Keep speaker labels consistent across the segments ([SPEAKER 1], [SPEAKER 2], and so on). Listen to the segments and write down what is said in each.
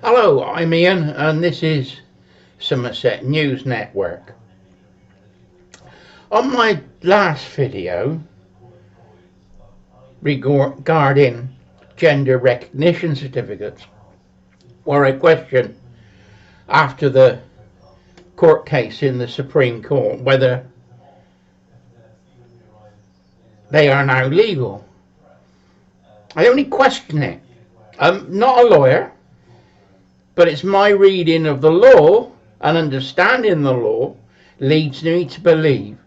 [SPEAKER 1] Hello, I'm Ian and this is Somerset News Network. On my last video regarding gender recognition certificates, where I questioned after the court case in the Supreme Court whether they are now legal. I only question it. I'm not a lawyer, but it's my reading of the law and understanding the law leads me to believe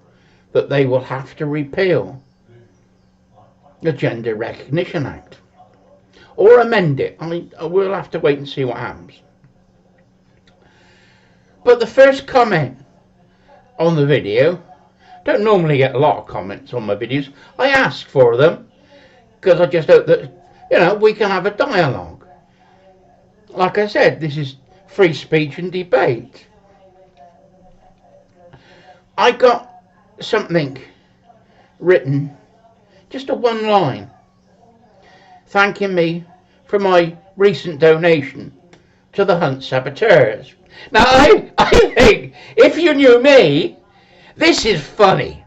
[SPEAKER 1] that they will have to repeal the Gender Recognition Act or amend it. I will have to wait and see what happens. But the first comment on the video, don't normally get a lot of comments on my videos. I ask for them because I just hope that we can have a dialogue. Like I said, this is free speech and debate. I got something written, just a one line, thanking me for my recent donation to the Hunt Saboteurs. Now I think, if you knew me, this is funny.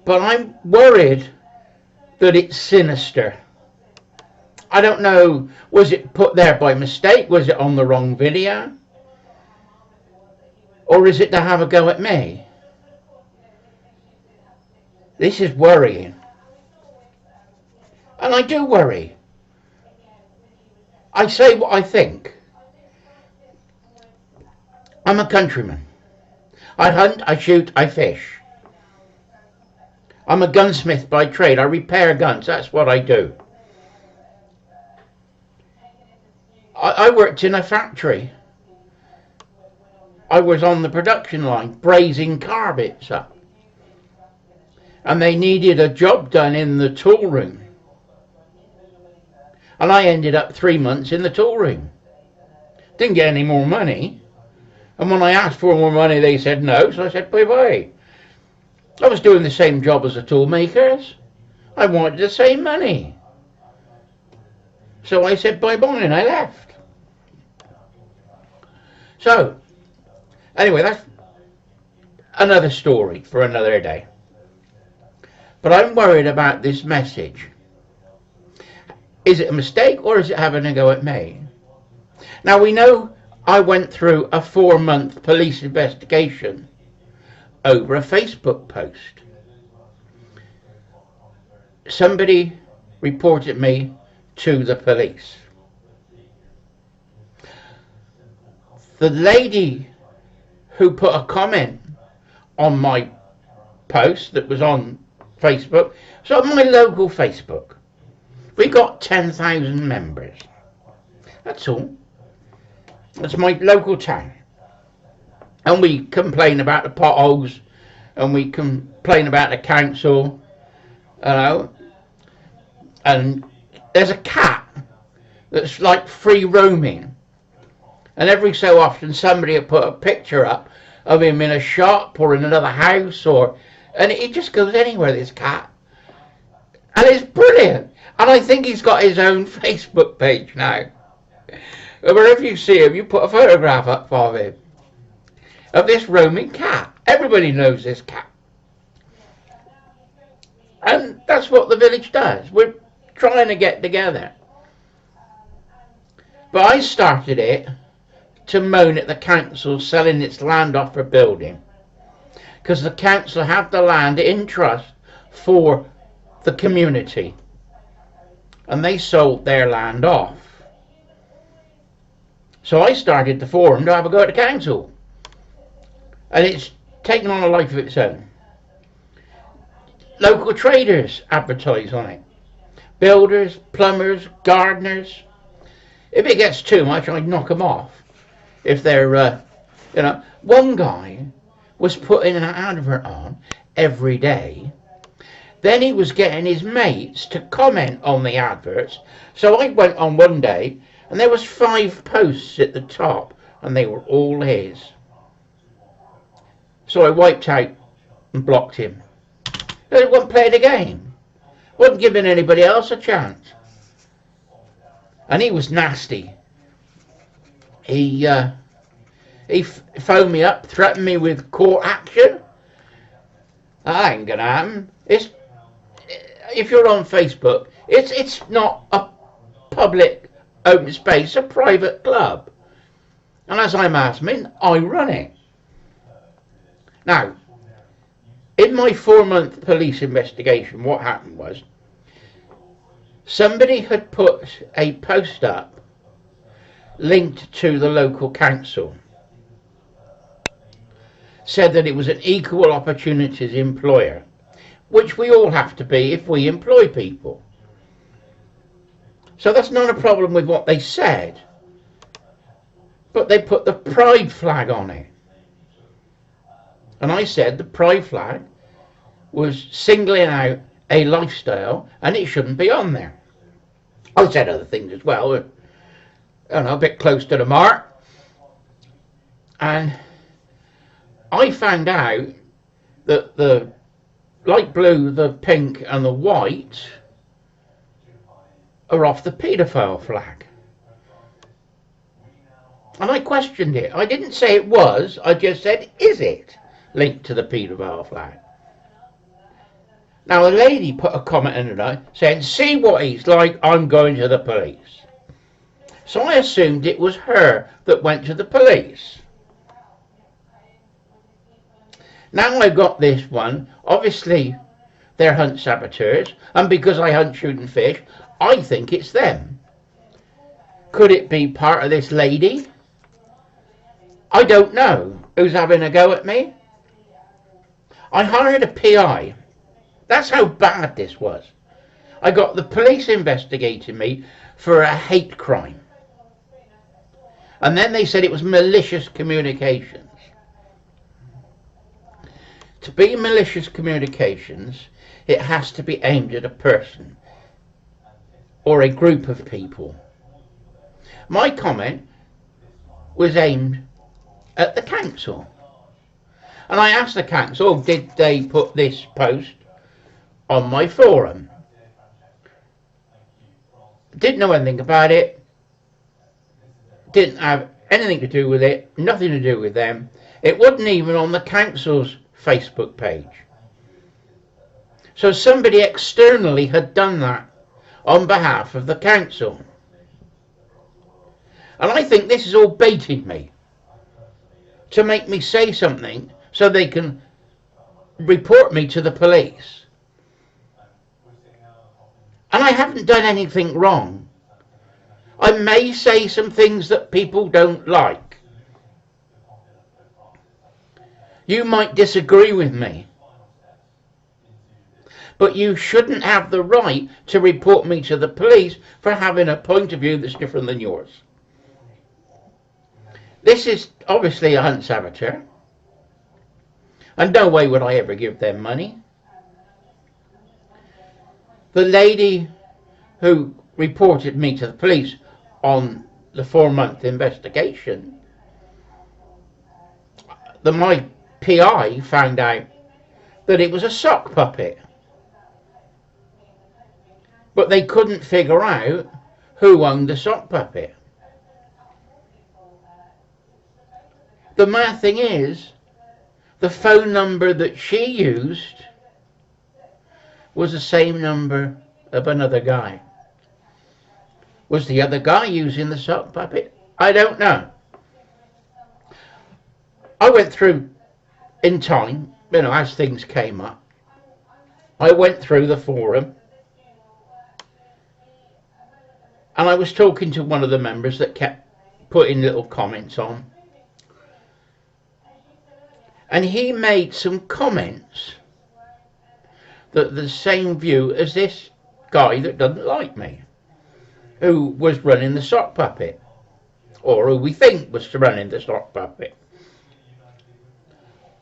[SPEAKER 1] But I'm worried that it's sinister. I don't know, was it put there by mistake? Was it on the wrong video? Or is it to have a go at me? This is worrying. And I do worry. I say what I think. I'm a countryman. I hunt, I shoot, I fish. I'm a gunsmith by trade. I repair guns. That's what I do. I worked in a factory. I was on the production line, brazing car bits up. And they needed a job done in the tool room. And I ended up 3 months in the tool room. Didn't get any more money. And when I asked for more money, they said no. So I said, bye-bye. I was doing the same job as the tool makers. I wanted the same money. So I said bye-bye and I left. So, anyway, that's another story for another day. But I'm worried about this message. Is it a mistake or is it having a go at me? Now we know I went through a 4-month police investigation over a Facebook post. Somebody reported me to the police. The lady who put a comment on my post that was on Facebook, so on my local Facebook, we got 10,000 members. That's all. That's my local town. And we complain about the potholes, and we complain about the council, and there's a cat that's like free roaming. And every so often somebody will put a picture up of him in a shop or in another house, and he just goes anywhere, this cat. And it's brilliant. And I think he's got his own Facebook page now. Wherever you see him, you put a photograph up of him, of this roaming cat. Everybody knows this cat. And that's what the village does. We're trying to get together. But I started it to moan at the council selling its land off for building, because the council have the land in trust for the community and they sold their land off. So I started the forum to have a go at the council, and it's taken on a life of its own. Local traders advertise on it, builders, plumbers, gardeners. If it gets too much, I knock them off. If they're, one guy was putting an advert on every day. Then he was getting his mates to comment on the adverts. So I went on one day and there was 5 posts at the top and they were all his. So I wiped out and blocked him. He wouldn't play the game. Wasn't giving anybody else a chance. and he was nasty. He phoned me up, threatened me with court action. That ain't gonna happen. If you're on Facebook, it's not a public open space, a private club. And as I'm admin, I run it. Now, in my 4-month police investigation, what happened was somebody had put a post up linked to the local council. Said that it was an equal opportunities employer, which we all have to be if we employ people. So that's not a problem with what they said, but they put the pride flag on it. And I said the pride flag was singling out a lifestyle and it shouldn't be on there. I said other things as well, I don't know, a bit close to the mark. And I found out that the light blue, the pink and the white are off the paedophile flag. And I questioned it. I didn't say it was, I just said, is it linked to the paedophile flag? Now a lady put a comment in it saying, see what he's like, I'm going to the police. So I assumed it was her that went to the police. Now I've got this one. Obviously they're hunt saboteurs, and because I hunt, shoot and fish, I think it's them. Could it be part of this lady? I don't know who's having a go at me. I hired a PI. That's how bad this was. I got the police investigating me for a hate crime. And then they said it was malicious communications. To be malicious communications, it has to be aimed at a person or a group of people. My comment was aimed at the council. And I asked the council, did they put this post on my forum? Didn't know anything about it. Didn't have anything to do with it. Nothing to do with them. It wasn't even on the council's Facebook page. So somebody externally had done that on behalf of the council. And I think this is all baiting me to make me say something so they can report me to the police. And I haven't done anything wrong. I may say some things that people don't like. You might disagree with me, but you shouldn't have the right to report me to the police for having a point of view that's different than yours. This is obviously a hunt saboteur, and no way would I ever give them money. The lady who reported me to the police on the 4-month investigation, my PI found out that it was a sock puppet, but they couldn't figure out who owned the sock puppet. The mad thing is, the phone number that she used was the same number of another guy. Was the other guy using the sock puppet? I don't know. I went through, in time, as things came up, I went through the forum and I was talking to one of the members that kept putting little comments on. And he made some comments that the same view as this guy that doesn't like me, who was running the sock puppet, or who we think was running the sock puppet.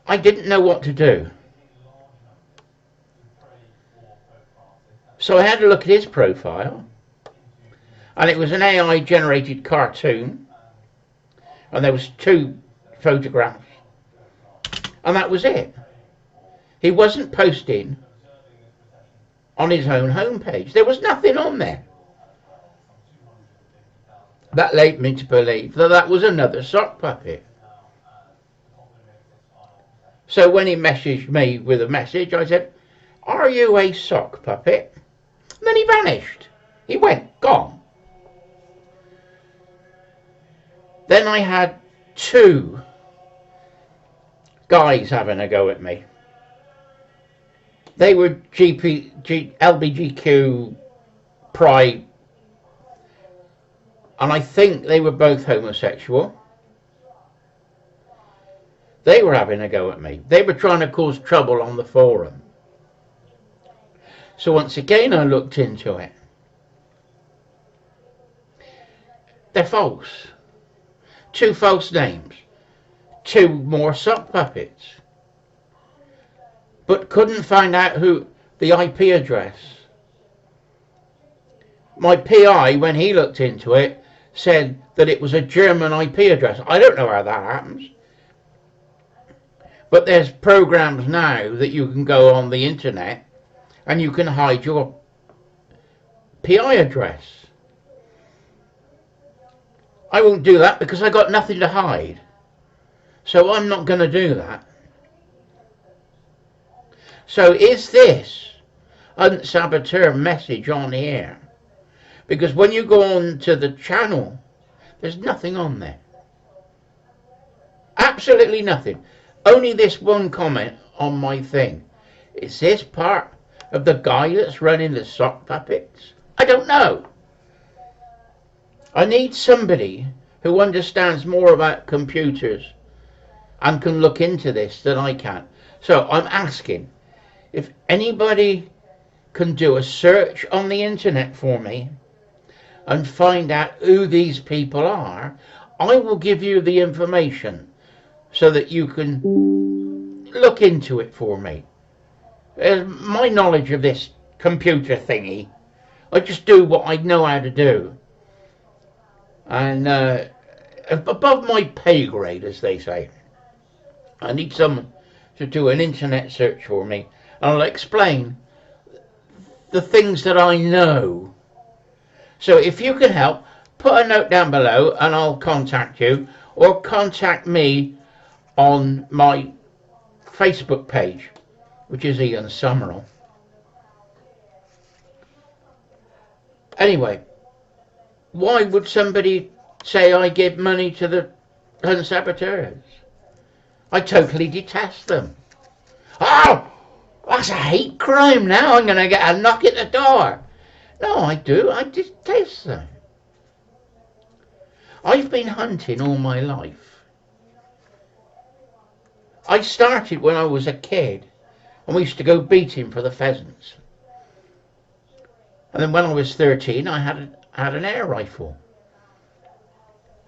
[SPEAKER 1] I didn't know what to do. So I had to look at his profile, and it was an AI generated cartoon, and there was 2 photographs, and that was it. He wasn't posting on his own homepage. There was nothing on there. That led me to believe that that was another sock puppet. So when he messaged me with a message, I said, "Are you a sock puppet?" And then he vanished. He went, gone. Then I had two guys having a go at me. They were LBGQ Pride, and I think they were both homosexual. They were having a go at me. They were trying to cause trouble on the forum. So once again I looked into it. They're false. Two false names. Two more sock puppets. But couldn't find out who the IP address. My PI, when he looked into it, said that it was a German IP address. I don't know how that happens. But there's programs now that you can go on the internet and you can hide your PI address. I won't do that because I got nothing to hide. So I'm not going to do that. So is this a saboteur message on here? Because when you go on to the channel, there's nothing on there. Absolutely nothing. Only this one comment on my thing. Is this part of the guy that's running the sock puppets? I don't know. I need somebody who understands more about computers and can look into this than I can. So I'm asking if anybody can do a search on the internet for me and find out who these people are. I will give you the information so that you can look into it for me. My knowledge of this computer thingy, I just do what I know how to do. And above my pay grade, as they say. I need someone to do an internet search for me. And I'll explain the things that I know. So if you can help, put a note down below and I'll contact you, or contact me on my Facebook page, which is Ian Summerall. Anyway, why would somebody say I give money to the Hun saboteurs? I totally detest them. Oh, that's a hate crime now. I'm going to get a knock at the door. No, I do. I detest them. I've been hunting all my life. I started when I was a kid, and we used to go beating for the pheasants. And then when I was 13, I had an air rifle.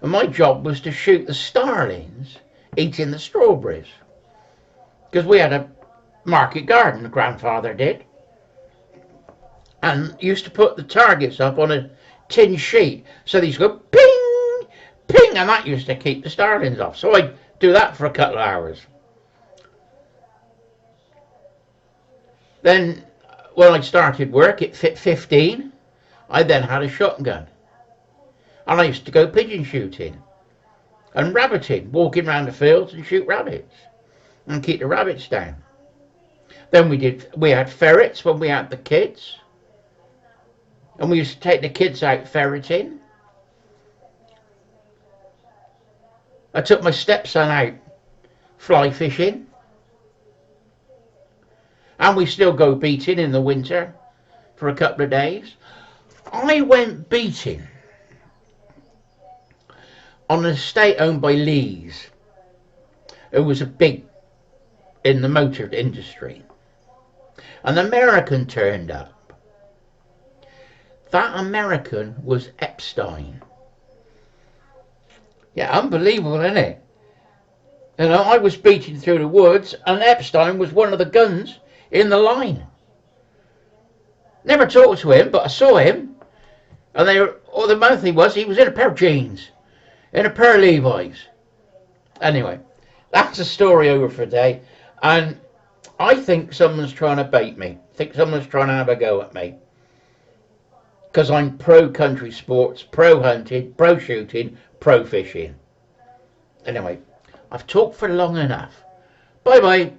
[SPEAKER 1] And my job was to shoot the starlings eating the strawberries. Because we had a market garden, grandfather did. And used to put the targets up on a tin sheet. So these go ping, ping, and that used to keep the starlings off. So I'd do that for a couple of hours. Then when I started work at 15, I then had a shotgun. And I used to go pigeon shooting and rabbiting, walking around the fields and shoot rabbits and keep the rabbits down. Then we had ferrets when we had the kids. And we used to take the kids out ferreting. I took my stepson out fly fishing. And we still go beating in the winter for a couple of days. I went beating on an estate owned by Lees, who was a big in the motor industry. An American turned up. That American was Epstein. Yeah, unbelievable, isn't it? You know, I was beating through the woods and Epstein was one of the guns in the line. Never talked to him, but I saw him. And the main thing was, he was in a pair of jeans, in a pair of Levi's. Anyway, that's the story over for today. And I think someone's trying to bait me. I think someone's trying to have a go at me. because I'm pro country sports, pro hunting, pro shooting, pro fishing. Anyway, I've talked for long enough. Bye bye.